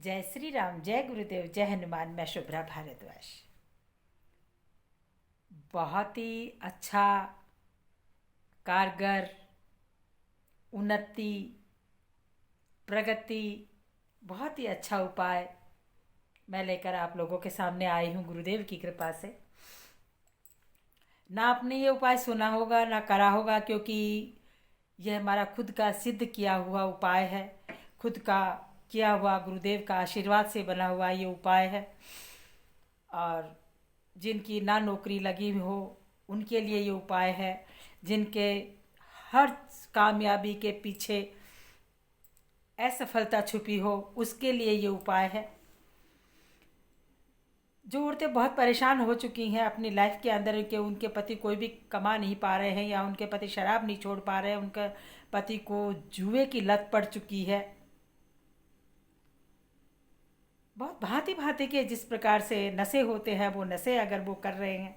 जय श्री राम, जय गुरुदेव, जय हनुमान। मैं शुभ्रा भारद्वाज। बहुत ही अच्छा, कारगर, उन्नति, प्रगति, बहुत ही अच्छा उपाय मैं लेकर आप लोगों के सामने आई हूँ गुरुदेव की कृपा से। ना आपने ये उपाय सुना होगा ना करा होगा, क्योंकि यह हमारा खुद का सिद्ध किया हुआ उपाय है। खुद का किया हुआ, गुरुदेव का आशीर्वाद से बना हुआ ये उपाय है। और जिनकी ना नौकरी लगी हो उनके लिए ये उपाय है। जिनके हर कामयाबी के पीछे असफलता छुपी हो उसके लिए ये उपाय है। जो औरतें बहुत परेशान हो चुकी हैं अपनी लाइफ के अंदर के उनके पति कोई भी कमा नहीं पा रहे हैं, या उनके पति शराब नहीं छोड़ पा रहे हैं, उनके पति को जुए की लत पड़ चुकी है। बहुत भांति भांति के जिस प्रकार से नशे होते हैं वो नशे अगर वो कर रहे हैं,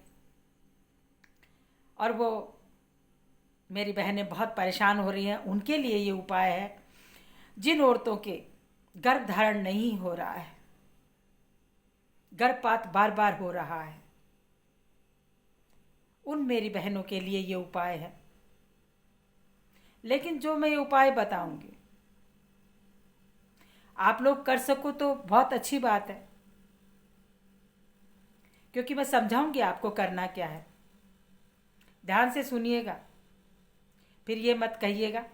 और वो मेरी बहनें बहुत परेशान हो रही हैं, उनके लिए ये उपाय है। जिन औरतों के गर्भ धारण नहीं हो रहा है, गर्भपात बार बार हो रहा है, उन मेरी बहनों के लिए ये उपाय है। लेकिन जो मैं ये उपाय बताऊंगी आप लोग कर सको तो बहुत अच्छी बात है, क्योंकि मैं समझाऊंगी आपको करना क्या है। ध्यान से सुनिएगा, फिर ये मत कहिएगा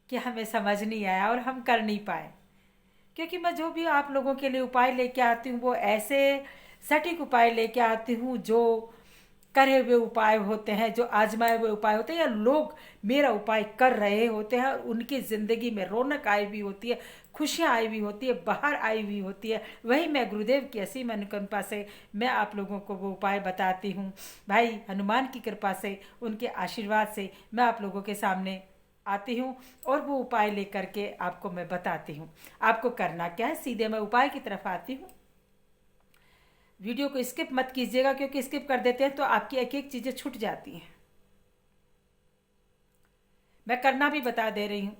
कि हमें समझ नहीं आया और हम कर नहीं पाए। क्योंकि मैं जो भी आप लोगों के लिए उपाय लेके आती हूँ वो ऐसे सटीक उपाय लेके आती हूँ जो करे हुए उपाय होते हैं, जो आजमाए हुए उपाय होते हैं, या लोग मेरा उपाय कर रहे होते हैं और उनकी ज़िंदगी में रौनक आई भी होती है, खुशियाँ आई भी होती है, बाहर आई भी होती है। वही मैं गुरुदेव की असीम अनुकंपा से मैं आप लोगों को वो उपाय बताती हूँ। भाई हनुमान की कृपा से, उनके आशीर्वाद से मैं आप लोगों के सामने आती हूँ और वो उपाय लेकर के आपको मैं बताती हूँ। आपको करना क्या है, सीधे मैं उपाय की तरफ आती हूँ। वीडियो को स्किप मत कीजिएगा, क्योंकि स्किप कर देते हैं तो आपकी एक एक चीज़ें छूट जाती हैं। मैं करना भी बता दे रही हूँ।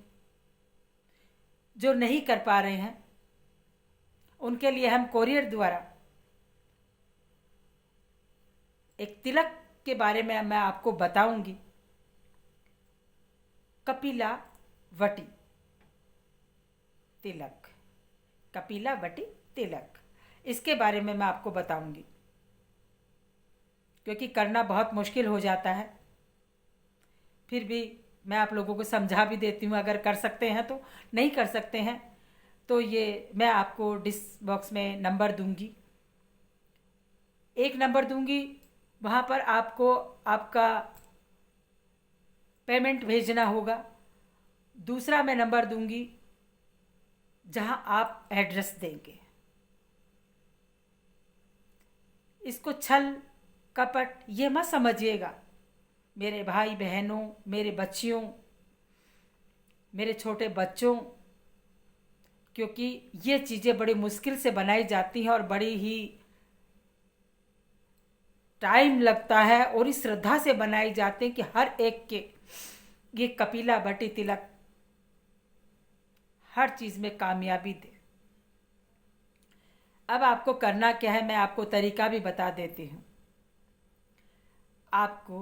जो नहीं कर पा रहे हैं उनके लिए हम कोरियर द्वारा एक तिलक के बारे में मैं आपको बताऊंगी। कपिला वटी तिलक, कपिला वटी तिलक, इसके बारे में मैं आपको बताऊंगी। क्योंकि करना बहुत मुश्किल हो जाता है, फिर भी मैं आप लोगों को समझा भी देती हूँ। अगर कर सकते हैं तो, नहीं कर सकते हैं तो ये मैं आपको डिस्क बॉक्स में नंबर दूंगी। एक नंबर दूंगी, वहाँ पर आपको आपका पेमेंट भेजना होगा। दूसरा मैं नंबर दूंगी जहाँ आप एड्रेस देंगे। इसको छल कपट ये मत समझिएगा मेरे भाई बहनों, मेरे बच्चियों, मेरे छोटे बच्चों, क्योंकि ये चीज़ें बड़ी मुश्किल से बनाई जाती हैं और बड़ी ही टाइम लगता है और इस श्रद्धा से बनाई जाती हैं कि हर एक के ये कपिला वटी तिलक हर चीज़ में कामयाबी दे। अब आपको करना क्या है, मैं आपको तरीका भी बता देती हूँ। आपको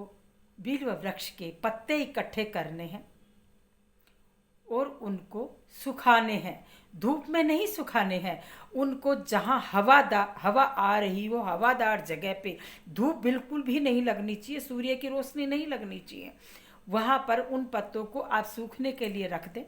बिल्व वृक्ष के पत्ते इकट्ठे करने हैं और उनको सुखाने हैं। धूप में नहीं सुखाने हैं उनको, जहाँ हवा आ रही हो, हवादार जगह पे, धूप बिल्कुल भी नहीं लगनी चाहिए, सूर्य की रोशनी नहीं लगनी चाहिए। वहाँ पर उन पत्तों को आप सूखने के लिए रख दें।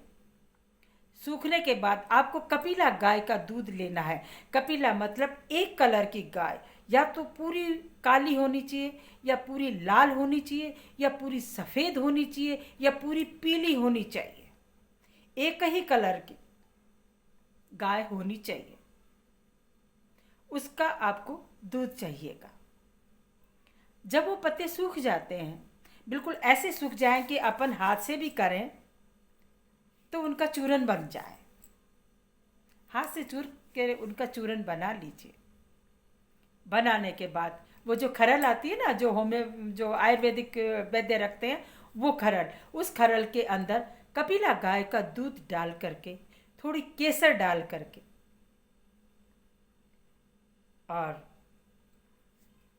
सूखने के बाद आपको कपिला गाय का दूध लेना है। कपिला मतलब एक कलर की गाय, या तो पूरी काली होनी चाहिए, या पूरी लाल होनी चाहिए, या पूरी सफ़ेद होनी चाहिए, या पूरी पीली होनी चाहिए। एक ही कलर की गाय होनी चाहिए। उसका आपको दूध चाहिएगा। जब वो पत्ते सूख जाते हैं, बिल्कुल ऐसे सूख जाएं कि अपन हाथ से भी करें तो उनका चूरन बन जाए। हाथ से चूर के उनका चूरन बना लीजिए। बनाने के बाद वो जो खरल आती है ना, जो आयुर्वेदिक वैद्य रखते हैं, वो खरल, उस खरल के अंदर कपिला गाय का दूध डाल करके थोड़ी केसर डाल करके और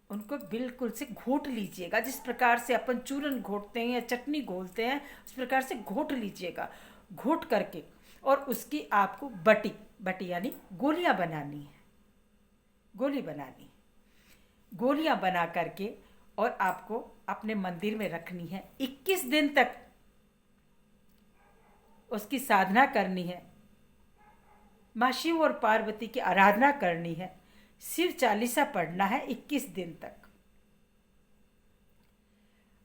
उनको बिल्कुल से घोट लीजिएगा। जिस प्रकार से अपन चूरन घोटते हैं या चटनी घोलते हैं उस प्रकार से घोट लीजिएगा। घोट करके और उसकी आपको बटी बटी यानी गोलियां बनानी है। गोली बनानी, गोलियां बना करके और आपको अपने मंदिर में रखनी है। 21 दिन तक उसकी साधना करनी है। माँ शिव और पार्वती की आराधना करनी है। शिव चालीसा पढ़ना है 21 दिन तक।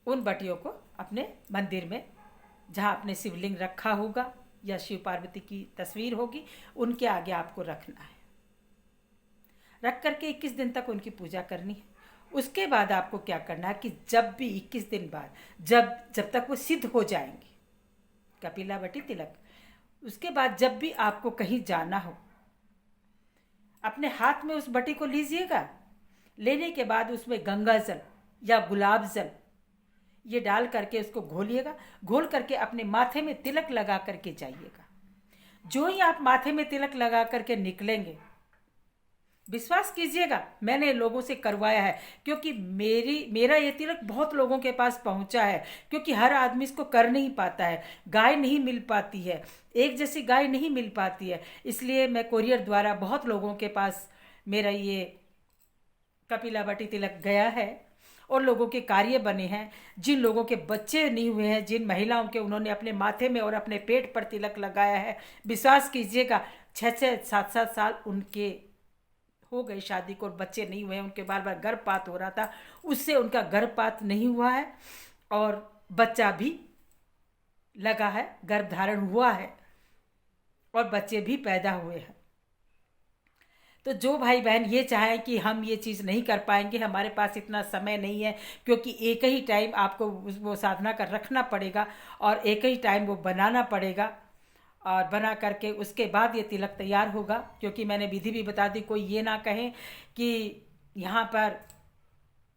उन बटियों को अपने मंदिर में जहाँ आपने शिवलिंग रखा होगा या शिव पार्वती की तस्वीर होगी उनके आगे आपको रखना है। रख करके 21 दिन तक उनकी पूजा करनी है। उसके बाद आपको क्या करना है कि जब भी 21 दिन बाद जब तक वो सिद्ध हो जाएंगे कपिला बटी तिलक, उसके बाद जब भी आपको कहीं जाना हो अपने हाथ में उस बटी को लीजिएगा। लेने के बाद उसमें गंगा जल या गुलाब जल ये डाल करके उसको घोलिएगा। घोल करके अपने माथे में तिलक लगा करके जाइएगा। जो ही आप माथे में तिलक लगा करके निकलेंगे, विश्वास कीजिएगा मैंने लोगों से करवाया है, क्योंकि मेरा ये तिलक बहुत लोगों के पास पहुंचा है। क्योंकि हर आदमी इसको कर नहीं पाता है, गाय नहीं मिल पाती है, एक जैसी गाय नहीं मिल पाती है। इसलिए मैं कोरियर द्वारा बहुत लोगों के पास मेरा ये कपिला बटी तिलक गया है और लोगों के कार्य बने हैं। जिन लोगों के बच्चे नहीं हुए हैं, जिन महिलाओं के उन्होंने अपने माथे में और अपने पेट पर तिलक लगाया है, विश्वास कीजिएगा 6-6 7-7 साल उनके हो गए शादी को और बच्चे नहीं हुए हैं। उनके बार बार गर्भपात हो रहा था, उससे उनका गर्भपात नहीं हुआ है और बच्चा भी लगा है, गर्भधारण हुआ है और बच्चे भी पैदा हुए हैं। तो जो भाई बहन ये चाहें कि हम ये चीज़ नहीं कर पाएंगे, हमारे पास इतना समय नहीं है, क्योंकि एक ही टाइम आपको वो साधना कर रखना पड़ेगा और एक ही टाइम वो बनाना पड़ेगा और बना करके उसके बाद ये तिलक तैयार होगा। क्योंकि मैंने विधि भी बता दी, कोई ये ना कहे कि यहाँ पर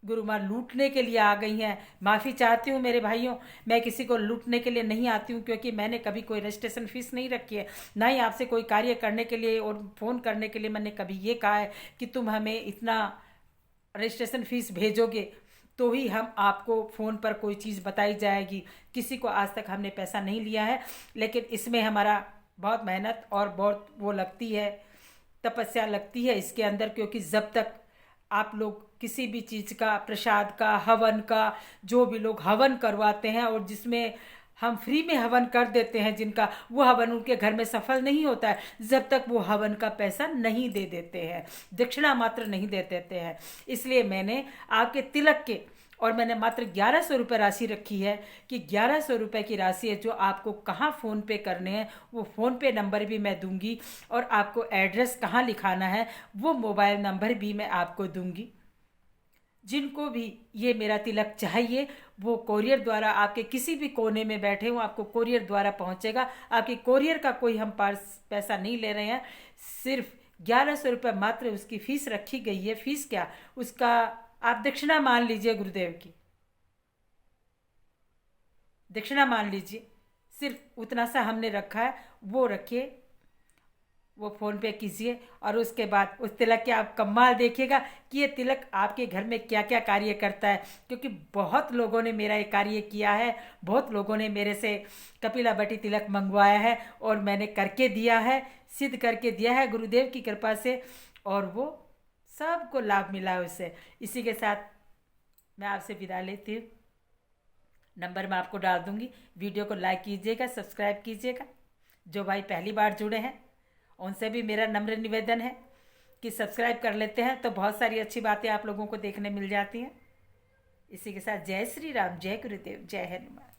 गुरु माँ लूटने के लिए आ गई हैं। माफ़ी चाहती हूँ मेरे भाइयों, मैं किसी को लूटने के लिए नहीं आती हूँ, क्योंकि मैंने कभी कोई रजिस्ट्रेशन फीस नहीं रखी है, ना ही आपसे कोई कार्य करने के लिए और फ़ोन करने के लिए मैंने कभी ये कहा है कि तुम हमें इतना रजिस्ट्रेशन फीस भेजोगे तो ही हम आपको फ़ोन पर कोई चीज़ बताई जाएगी। किसी को आज तक हमने पैसा नहीं लिया है, लेकिन इसमें हमारा बहुत मेहनत और बहुत वो लगती है, तपस्या लगती है इसके अंदर। क्योंकि जब तक आप लोग किसी भी चीज़ का, प्रसाद का, हवन का, जो भी लोग हवन करवाते हैं और जिसमें हम फ्री में हवन कर देते हैं, जिनका वो हवन उनके घर में सफल नहीं होता है, जब तक वो हवन का पैसा नहीं दे देते हैं, दक्षिणा मात्र नहीं दे देते हैं। इसलिए मैंने आपके तिलक के और मैंने मात्र 1100 रुपये राशि रखी है कि 1100 रुपये की राशि है जो आपको कहाँ फ़ोन पे करने हैं, वो फ़ोन पे नंबर भी मैं दूंगी और आपको एड्रेस कहाँ लिखाना है वो मोबाइल नंबर भी मैं आपको दूंगी। जिनको भी ये मेरा तिलक चाहिए वो कोरियर द्वारा आपके किसी भी कोने में बैठे हो आपको कोरियर द्वारा पहुंचेगा। आपकी कोरियर का कोई हम पास पैसा नहीं ले रहे हैं, सिर्फ 1100 रुपये मात्र उसकी फ़ीस रखी गई है। फीस क्या, उसका आप दक्षिणा मान लीजिए, गुरुदेव की दक्षिणा मान लीजिए, सिर्फ उतना सा हमने रखा है, वो रखिए, वो फ़ोन पे कीजिए। और उसके बाद उस तिलक के आप कमाल देखिएगा कि ये तिलक आपके घर में क्या क्या कार्य करता है। क्योंकि बहुत लोगों ने मेरा ये कार्य किया है, बहुत लोगों ने मेरे से कपिला बटी तिलक मंगवाया है और मैंने करके दिया है, सिद्ध करके दिया है गुरुदेव की कृपा से, और वो सबको लाभ मिला है उससे। इसी के साथ मैं आपसे विदा लेती हूँ। नंबर मैं आपको डाल दूँगी, वीडियो को लाइक कीजिएगा, सब्सक्राइब कीजिएगा। जो भाई पहली बार जुड़े हैं उनसे भी मेरा नम्र निवेदन है कि सब्सक्राइब कर लेते हैं तो बहुत सारी अच्छी बातें आप लोगों को देखने मिल जाती हैं। इसी के साथ जय श्री राम, जय गुरुदेव, जय हनुमान।